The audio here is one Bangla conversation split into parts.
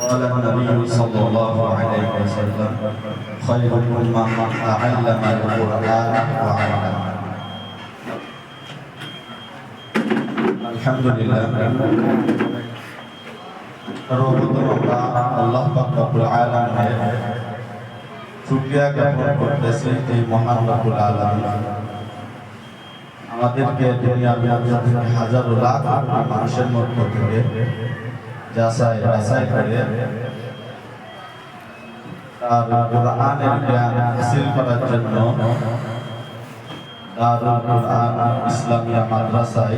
قال النبي صلى الله عليه وسلم خيركم من تعلم القرآن وعلمه الحمد لله সর্বপ্রথম আমরা আল্লাহ পাক রব্বুল আলামিনের শুকরিয়া জ্ঞাপন করতেছি এই মহান রব্বুল আলামিন আমাদেরকে দুনিয়ার মধ্যে হাজার লাখ মানুষের মধ্য থেকে যাচাই বাছাই করে তার কোরআনের জ্ঞান হাসিল করার জন্য দারুল কোরআন ইসলামিয়া মাদ্রাসায়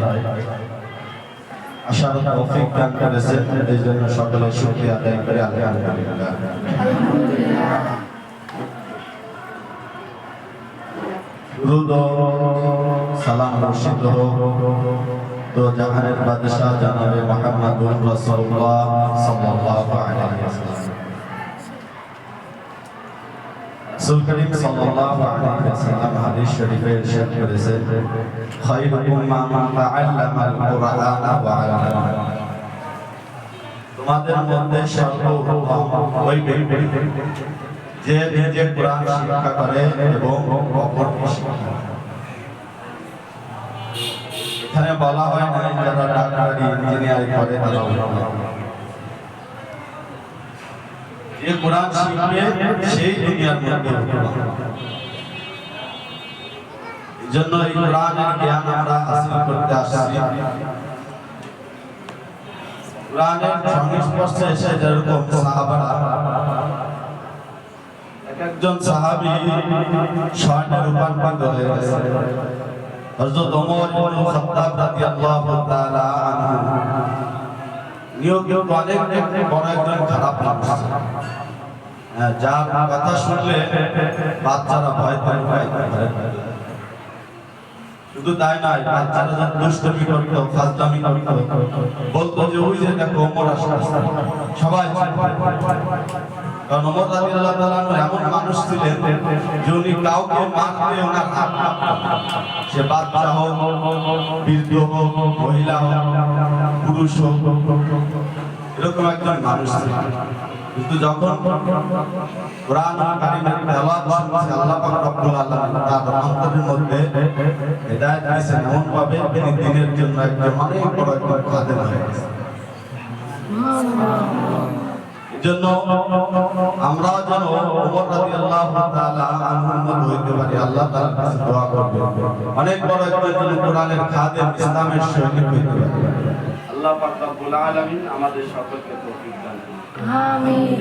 আসার তৌফিক দান করেছেন। এই জন্য সকলে শুকরিয়া আদায় করে আলহামদুলিল্লাহ। দুরূদ ও সালাম বর্ষিত হোক তো জাহানের বাদশাহ জনাবে মুহাম্মদুর রাসূলুল্লাহ সাল্লাল্লাহু আলাইহি ওয়াসাল্লাম। রাসূল করিম সাল্লাল্লাহু আলাইহি ওয়াসাল্লাম হাদিস শরীফে ইরশাদ করেছেন, খায়রুকুম মান তাআল্লামাল কুরআনা ওয়া আল্লামা। তোমাদের মধ্যে সর্বোত্তম ওই ব্যক্তি যে নিজে কোরআন শিক্ষা করে এবং অপরকে শিক্ষা করে। এখানে বলা হয় না যারা ডাক্তারি ইঞ্জিনিয়ারিং করে তারা যে কোরআন শিখবে সেই দুনিয়ার মধ্যে এই জন্য এই কোরআনের জ্ঞান আমরা হাসিল করতে আসছি। কোরআনের সংস্পর্শে এসে যেরকম সাহাবারা একজন সাহাবী স্বর্ণে রূপান্তরিত হয়ে গেছে। হযরত ওমর ইবনে খাত্তাব রাদিয়াল্লাহু তাআলা আনহু নিয়োগ অনেক বড় একজন খারাপ মানুষ, যার কথা শুনলে বাচ্চারা ভয় পায়। শুধু তাই নয়, বাচ্চারা যখন দুষ্টমি করতো, ফাজলামি করতো, বলতো যে ওই যে দেখো ওমর আসছে, সবাই কারণ ওমর রাদিয়াল্লাহু তাআলা এমন মানুষ ছিলেন যে উনি কাউকে মারতে ওনার হাত কাঁপতো। সে বাচ্চা হোক, বৃদ্ধ হোক, মহিলা হোক, পুরুষ হোক, এরকম একজন মানুষ ছিলেন। কিন্তু যখন কোরআন কারীমের তেলাওয়াত শুনছে, আল্লাহ পাক রব্বুল আলামিন তার অন্তরের মধ্যে হিদায়াত দিয়েছেন এমন ভাবে তিনি দ্বীনের জন্য একজন অনেক বড় একজন খাদেম হয়ে গেছেন। জন্য আমরা যেন ওমর রাদিয়াল্লাহু তাআলা আনহুর মত হইতে পারি, আল্লাহ তাআলার কাছে দোয়া করব অনেক বড় একজন কোরআনের খাদেম, ইসলামের সৈনিক হইতে পারি। আল্লাহ পাক রব্বুল আলামিন আমাদের সকলকে তৌফিক দান করুন। আমিন।